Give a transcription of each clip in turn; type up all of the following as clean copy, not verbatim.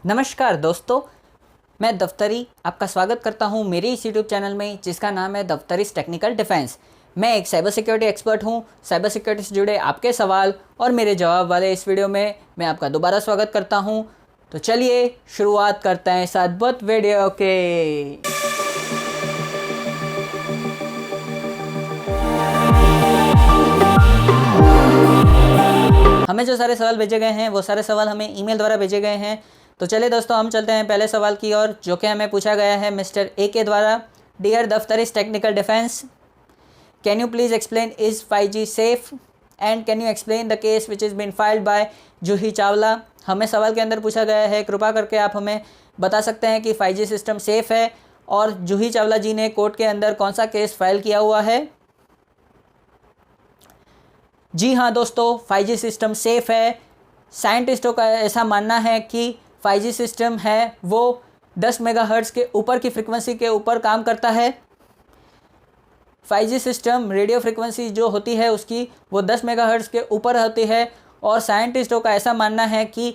नमस्कार दोस्तों, मैं दफ्तरी आपका स्वागत करता हूं मेरे इस यूट्यूब चैनल में जिसका नाम है दफ्तरीज टेक्निकल डिफेंस। मैं एक साइबर सिक्योरिटी एक्सपर्ट हूं। साइबर सिक्योरिटी से जुड़े आपके सवाल और मेरे जवाब वाले इस वीडियो में मैं आपका दोबारा स्वागत करता हूं। तो चलिए शुरुआत करते हैं इस अद्भुत वीडियो के। हमें जो सारे सवाल भेजे गए हैं वो सारे सवाल हमें ईमेल द्वारा भेजे गए हैं। तो चलिए दोस्तों, हम चलते हैं पहले सवाल की ओर, जो कि हमें पूछा गया है मिस्टर ए के द्वारा। डियर दफ्तरीज technical defence, can you please explain is 5G safe and can you explain the case which is been filed by Juhi Chawla. हमें सवाल के अंदर पूछा गया है, कृपा करके आप हमें बता सकते हैं कि 5G सिस्टम सेफ़ है और जूही चावला जी ने कोर्ट के अंदर कौन सा केस फाइल किया हुआ है। जी हाँ दोस्तों, 5G सिस्टम सेफ़ है। साइंटिस्टों का ऐसा मानना है कि 5G सिस्टम है वो 10 मेगाहर्ट्ज़ के ऊपर की फ्रिक्वेंसी के ऊपर काम करता है। 5G सिस्टम रेडियो फ्रिक्वेंसी जो होती है उसकी वो 10 मेगाहर्ट्ज़ के ऊपर होती है और साइंटिस्टों का ऐसा मानना है कि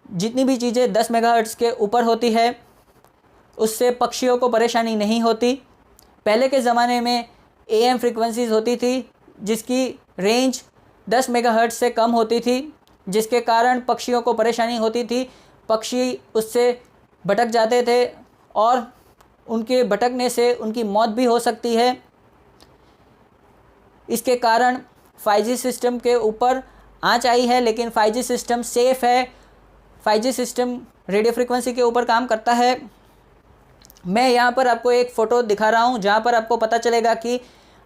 जितनी भी चीज़ें 10 मेगाहर्ट्ज़ के ऊपर होती है उससे पक्षियों को परेशानी नहीं होती। पहले के ज़माने में AM फ्रिक्वेंसीज़ होती थी जिसकी रेंज 10 मेगाहर्ट्ज़ से कम होती थी, जिसके कारण पक्षियों को परेशानी होती थी। पक्षी उससे भटक जाते थे और उनके भटकने से उनकी मौत भी हो सकती है। इसके कारण 5G सिस्टम के ऊपर आंच आई है, लेकिन 5G सिस्टम सेफ़ है। 5G सिस्टम रेडियो फ्रिक्वेंसी के ऊपर काम करता है। मैं यहाँ पर आपको एक फ़ोटो दिखा रहा हूँ जहाँ पर आपको पता चलेगा कि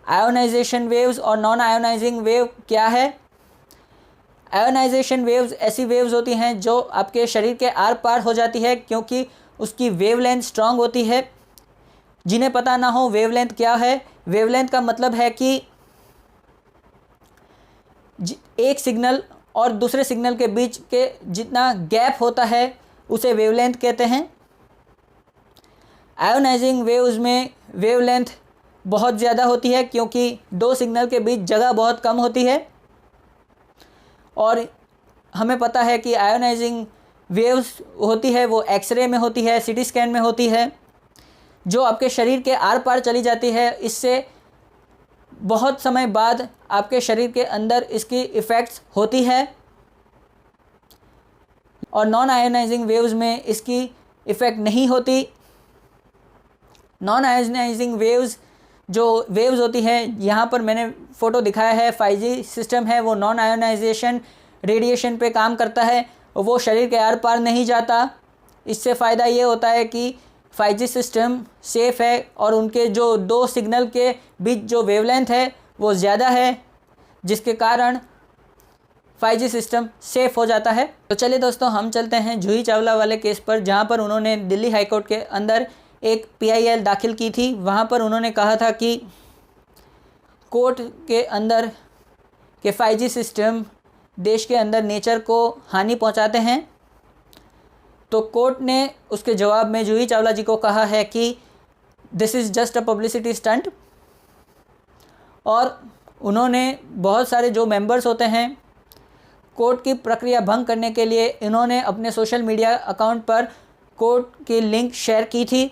आयोनाइजेशन वेव्स और नॉन आयोनाइजिंग वेव क्या है। आयोनाइजेशन वेव्स ऐसी वेव्स होती हैं जो आपके शरीर के आर पार हो जाती है क्योंकि उसकी वेवलेंथ स्ट्रांग होती है। जिन्हें पता ना हो वेवलेंथ क्या है, वेवलेंथ का मतलब है कि एक सिग्नल और दूसरे सिग्नल के बीच के जितना गैप होता है उसे वेवलेंथ कहते हैं। आयोनाइजिंग वेव्स में वेवलेंथ बहुत ज़्यादा होती है क्योंकि दो सिग्नल के बीच जगह बहुत कम होती है। और हमें पता है कि आयोनाइजिंग वेव्स होती है वो एक्सरे में होती है, सीटी स्कैन में होती है, जो आपके शरीर के आर पार चली जाती है। इससे बहुत समय बाद आपके शरीर के अंदर इसकी इफ़ेक्ट्स होती है और नॉन आयोनाइजिंग वेव्स में इसकी इफ़ेक्ट नहीं होती। नॉन आयोनाइजिंग वेव्स जो वेव्स होती हैं, यहाँ पर मैंने फ़ोटो दिखाया है, 5G सिस्टम है वो नॉन आयोनाइजेशन रेडिएशन पे काम करता है, वो शरीर के आर पार नहीं जाता। इससे फ़ायदा ये होता है कि 5G सिस्टम सेफ़ है और उनके जो दो सिग्नल के बीच जो वेवलेंथ है वो ज़्यादा है, जिसके कारण 5G सिस्टम सेफ़ हो जाता है। तो चलिए दोस्तों, हम चलते हैं जूही चावला वाले केस पर, जहाँ पर उन्होंने दिल्ली हाई कोर्ट के अंदर एक PIL दाखिल की थी। वहाँ पर उन्होंने कहा था कि कोर्ट के अंदर के 5G सिस्टम देश के अंदर नेचर को हानि पहुँचाते हैं। तो कोर्ट ने उसके जवाब में जूही चावला जी को कहा है कि this is just a publicity stunt. और उन्होंने बहुत सारे जो मेंबर्स होते हैं कोर्ट की प्रक्रिया भंग करने के लिए इन्होंने अपने सोशल मीडिया अकाउंट पर कोर्ट की लिंक शेयर की थी,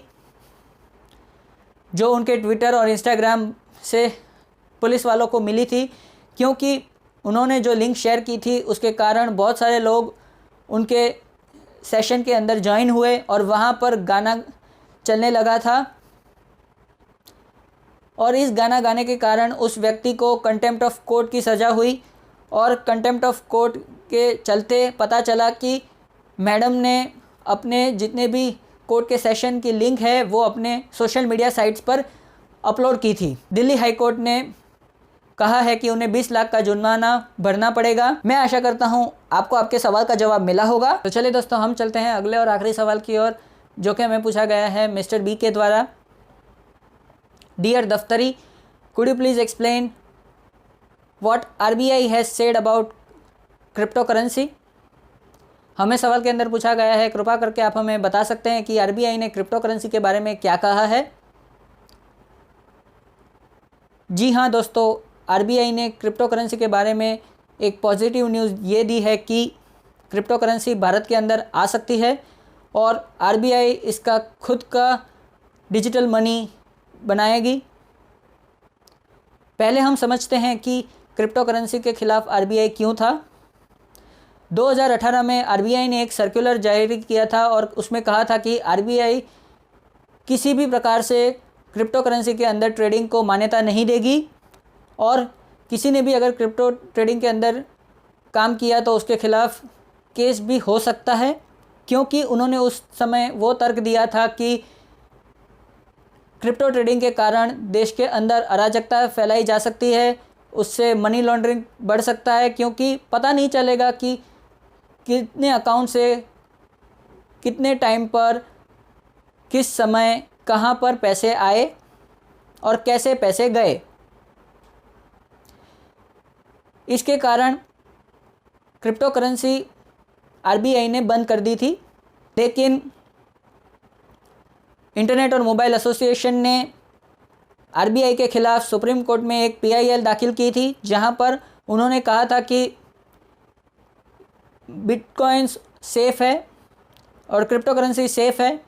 जो उनके ट्विटर और इंस्टाग्राम से पुलिस वालों को मिली थी। क्योंकि उन्होंने जो लिंक शेयर की थी उसके कारण बहुत सारे लोग उनके सेशन के अंदर ज्वाइन हुए और वहाँ पर गाना चलने लगा था और इस गाना गाने के कारण उस व्यक्ति को कंटेम्प्ट ऑफ कोर्ट की सज़ा हुई। और कंटेम्प्ट ऑफ कोर्ट के चलते पता चला कि मैडम ने अपने जितने भी कोर्ट के सेशन की लिंक है वो अपने सोशल मीडिया साइट्स पर अपलोड की थी। दिल्ली हाई कोर्ट ने कहा है कि उन्हें 20 लाख का जुर्माना भरना पड़ेगा। मैं आशा करता हूं आपको आपके सवाल का जवाब मिला होगा। तो चलिए दोस्तों, हम चलते हैं अगले और आखिरी सवाल की ओर, जो कि हमें पूछा गया है मिस्टर बी के द्वारा। डियर दफ्तरी, could you please explain what RBI has said about crypto currency. हमें सवाल के अंदर पूछा गया है, कृपा करके आप हमें बता सकते हैं कि RBI ने क्रिप्टो करेंसी के बारे में क्या कहा है। जी हाँ दोस्तों, RBI ने क्रिप्टो करेंसी के बारे में एक पॉजिटिव न्यूज़ ये दी है कि क्रिप्टो करेंसी भारत के अंदर आ सकती है और आरबीआई इसका खुद का डिजिटल मनी बनाएगी। पहले हम समझते हैं कि क्रिप्टो करेंसी के खिलाफ आरबीआई क्यों था। 2018 में आरबीआई ने एक सर्कुलर जारी किया था और उसमें कहा था कि आरबीआई किसी भी प्रकार से क्रिप्टो करेंसी के अंदर ट्रेडिंग को मान्यता नहीं देगी और किसी ने भी अगर क्रिप्टो ट्रेडिंग के अंदर काम किया तो उसके खिलाफ केस भी हो सकता है, क्योंकि उन्होंने उस समय वो तर्क दिया था कि क्रिप्टो ट्रेडिंग के कारण देश के अंदर अराजकता फैलाई जा सकती है, उससे मनी लॉन्ड्रिंग बढ़ सकता है, क्योंकि पता नहीं चलेगा कि कितने अकाउंट से कितने टाइम पर किस समय कहाँ पर पैसे आए और कैसे पैसे गए। इसके कारण क्रिप्टो करेंसी आरबीआई ने बंद कर दी थी, लेकिन इंटरनेट और मोबाइल एसोसिएशन ने आरबीआई के खिलाफ सुप्रीम कोर्ट में एक पीआईएल दाखिल की थी, जहां पर उन्होंने कहा था कि बिटकॉइंस सेफ़ है और क्रिप्टो करेंसी सेफ़ है।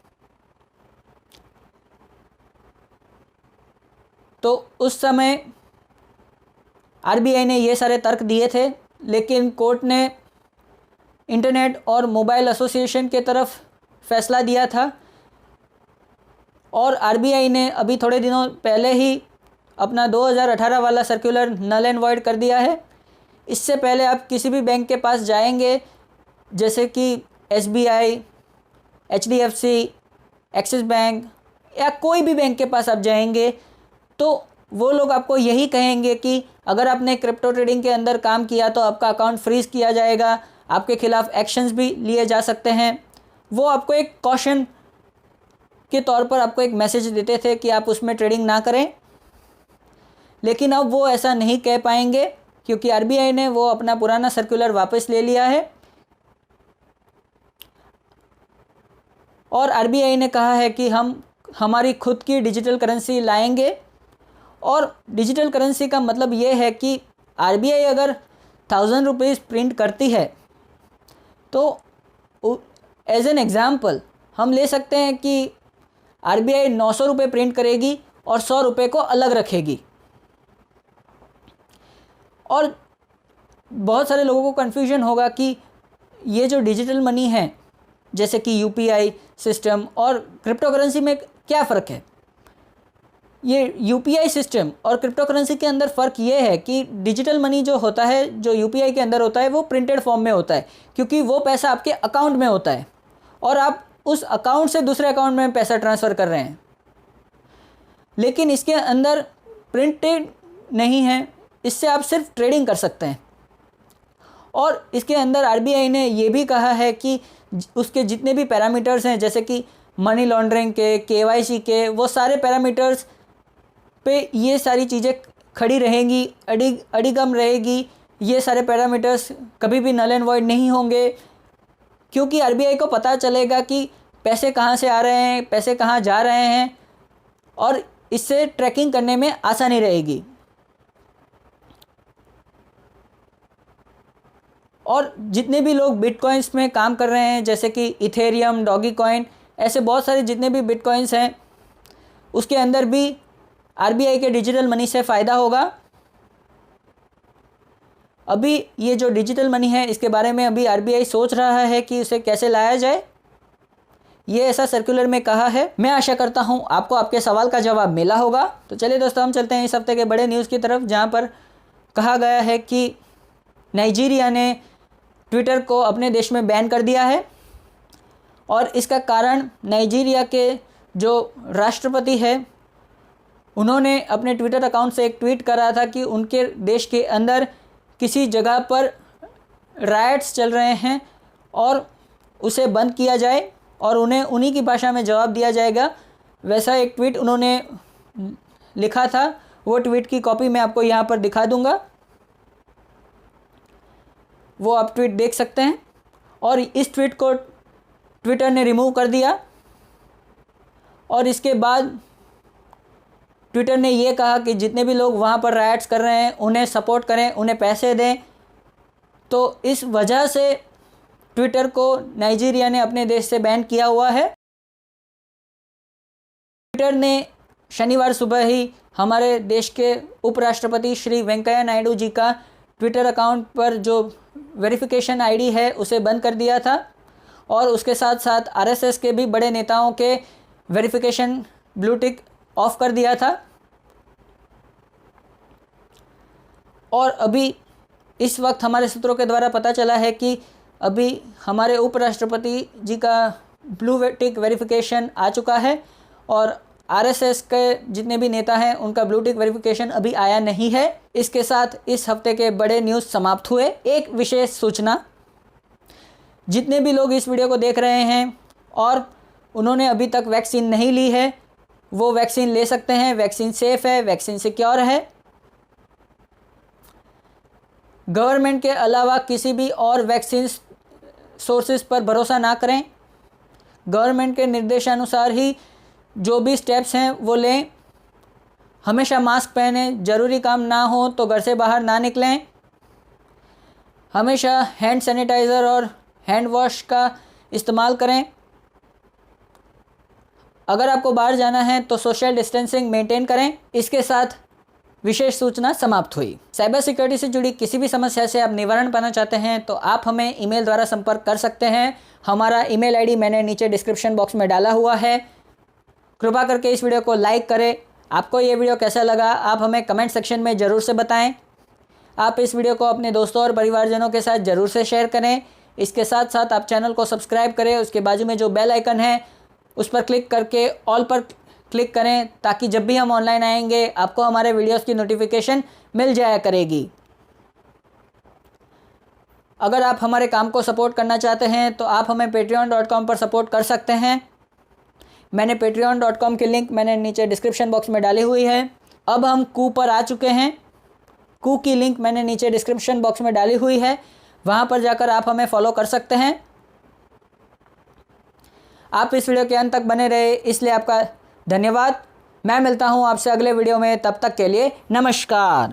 तो उस समय आरबीआई ने ये सारे तर्क दिए थे, लेकिन कोर्ट ने इंटरनेट और मोबाइल एसोसिएशन के तरफ फैसला दिया था और आरबीआई ने अभी थोड़े दिनों पहले ही अपना 2018 वाला सर्कुलर नल एंड वॉइड कर दिया है। इससे पहले आप किसी भी बैंक के पास जाएंगे, जैसे कि एसबीआई, एचडीएफसी, एक्सिस बैंक या कोई भी बैंक के पास आप जाएंगे तो वो लोग आपको यही कहेंगे कि अगर आपने क्रिप्टो ट्रेडिंग के अंदर काम किया तो आपका अकाउंट फ्रीज़ किया जाएगा, आपके खिलाफ एक्शंस भी लिए जा सकते हैं। वो आपको एक कॉशन के तौर पर आपको एक मैसेज देते थे कि आप उसमें ट्रेडिंग ना करें, लेकिन अब वो ऐसा नहीं कह पाएंगे क्योंकि आरबीआई ने वो अपना पुराना सर्कुलर वापस ले लिया है और आरबीआई ने कहा है कि हम हमारी खुद की डिजिटल करेंसी लाएंगे। और डिजिटल करेंसी का मतलब ये है कि आरबीआई अगर 1000 रुपीज़ प्रिंट करती है तो एज एन एग्ज़ाम्पल हम ले सकते हैं कि आरबीआई 900 रुपये प्रिंट करेगी और 100 रुपये को अलग रखेगी। और बहुत सारे लोगों को कन्फ्यूजन होगा कि ये जो डिजिटल मनी है जैसे कि यूपीआई सिस्टम और क्रिप्टो करेंसी में क्या फ़र्क है। ये यूपीआई सिस्टम और क्रिप्टो करेंसी के अंदर फ़र्क ये है कि डिजिटल मनी जो होता है, जो यूपीआई के अंदर होता है, वो प्रिंटेड फॉर्म में होता है, क्योंकि वो पैसा आपके अकाउंट में होता है और आप उस अकाउंट से दूसरे अकाउंट में पैसा ट्रांसफ़र कर रहे हैं। लेकिन इसके अंदर प्रिंटेड नहीं है, इससे आप सिर्फ ट्रेडिंग कर सकते हैं। और इसके अंदर आरबीआई ने ये भी कहा है कि उसके जितने भी पैरामीटर्स हैं, जैसे कि मनी लॉन्ड्रिंग के, केवाईसी के, वो सारे पैरामीटर्स पे ये सारी चीज़ें खड़ी रहेंगी, अडिगम रहेगी। ये सारे पैरामीटर्स कभी भी नल एंड वॉइड नहीं होंगे, क्योंकि आरबीआई को पता चलेगा कि पैसे कहाँ से आ रहे हैं, पैसे कहाँ जा रहे हैं और इससे ट्रैकिंग करने में आसानी रहेगी। और जितने भी लोग बिटकॉइंस में काम कर रहे हैं, जैसे कि इथेरियम, डॉगी कॉइन, ऐसे बहुत सारे जितने भी बिटकॉइंस हैं, उसके अंदर भी आरबीआई के डिजिटल मनी से फ़ायदा होगा। अभी ये जो डिजिटल मनी है इसके बारे में अभी आरबीआई सोच रहा है कि उसे कैसे लाया जाए, ये ऐसा सर्कुलर में कहा है। मैं आशा करता हूँ आपको आपके सवाल का जवाब मिला होगा। तो चलिए दोस्तों, हम चलते हैं इस हफ्ते के बड़े न्यूज़ की तरफ, जहाँ पर कहा गया है कि नाइजीरिया ने ट्विटर को अपने देश में बैन कर दिया है और इसका कारण नाइजीरिया के जो राष्ट्रपति है उन्होंने अपने ट्विटर अकाउंट से एक ट्वीट करा था कि उनके देश के अंदर किसी जगह पर रायट्स चल रहे हैं और उसे बंद किया जाए और उन्हें उन्हीं की भाषा में जवाब दिया जाएगा। वैसा एक ट्वीट उन्होंने लिखा था। वो ट्वीट की कॉपी मैं आपको यहाँ पर दिखा दूँगा, वो आप ट्वीट देख सकते हैं। और इस ट्वीट को ट्विटर ने रिमूव कर दिया और इसके बाद ट्विटर ने ये कहा कि जितने भी लोग वहाँ पर राइट्स कर रहे हैं उन्हें सपोर्ट करें, उन्हें पैसे दें। तो इस वजह से ट्विटर को नाइजीरिया ने अपने देश से बैन किया हुआ है। ट्विटर ने शनिवार सुबह ही हमारे देश के उपराष्ट्रपति श्री वेंकैया नायडू जी का ट्विटर अकाउंट पर जो वेरिफिकेशन आईडी है उसे बंद कर दिया था और उसके साथ साथ आरएसएस के भी बड़े नेताओं के वेरिफिकेशन ब्लू टिक ऑफ कर दिया था। और अभी इस वक्त हमारे सूत्रों के द्वारा पता चला है कि अभी हमारे उपराष्ट्रपति जी का ब्लू टिक वेरिफिकेशन आ चुका है और आरएसएस के जितने भी नेता हैं उनका ब्लू टिक वेरिफिकेशन अभी आया नहीं है। इसके साथ इस हफ्ते के बड़े न्यूज़ समाप्त हुए। एक विशेष सूचना, जितने भी लोग इस वीडियो को देख रहे हैं और उन्होंने अभी तक वैक्सीन नहीं ली है वो वैक्सीन ले सकते हैं। वैक्सीन सेफ़ है, वैक्सीन सिक्योर है। गवर्नमेंट के अलावा किसी भी और वैक्सीन सोर्सेज पर भरोसा ना करें। गवर्नमेंट के निर्देशानुसार ही जो भी स्टेप्स हैं वो लें। हमेशा मास्क पहनें, ज़रूरी काम ना हो तो घर से बाहर ना निकलें। हमेशा हैंड सैनिटाइज़र और हैंड वॉश का इस्तेमाल करें। अगर आपको बाहर जाना है तो सोशल डिस्टेंसिंग मेंटेन करें। इसके साथ विशेष सूचना समाप्त हुई। साइबर सिक्योरिटी से जुड़ी किसी भी समस्या से आप निवारण पाना चाहते हैं तो आप हमें ईमेल द्वारा संपर्क कर सकते हैं। हमारा ईमेल आईडी मैंने नीचे डिस्क्रिप्शन बॉक्स में डाला हुआ है। कृपा करके इस वीडियो को लाइक करें। आपको ये वीडियो कैसा लगा आप हमें कमेंट सेक्शन में ज़रूर से बताएं। आप इस वीडियो को अपने दोस्तों और परिवारजनों के साथ ज़रूर से शेयर करें। इसके साथ साथ आप चैनल को सब्सक्राइब करें। उसके बाजू में जो बेल आइकन है उस पर क्लिक करके ऑल पर क्लिक करें ताकि जब भी हम ऑनलाइन आएंगे आपको हमारे वीडियोस की नोटिफिकेशन मिल जाया करेगी। अगर आप हमारे काम को सपोर्ट करना चाहते हैं तो आप हमें patreon.com पर सपोर्ट कर सकते हैं। मैंने patreon.com की लिंक मैंने नीचे डिस्क्रिप्शन बॉक्स में डाली हुई है। अब हम कू पर आ चुके हैं। कू की लिंक मैंने नीचे डिस्क्रिप्शन बॉक्स में डाली हुई है, वहाँ पर जाकर आप हमें फॉलो कर सकते हैं। आप इस वीडियो के अंत तक बने रहे इसलिए आपका धन्यवाद। मैं मिलता हूँ आपसे अगले वीडियो में, तब तक के लिए नमस्कार।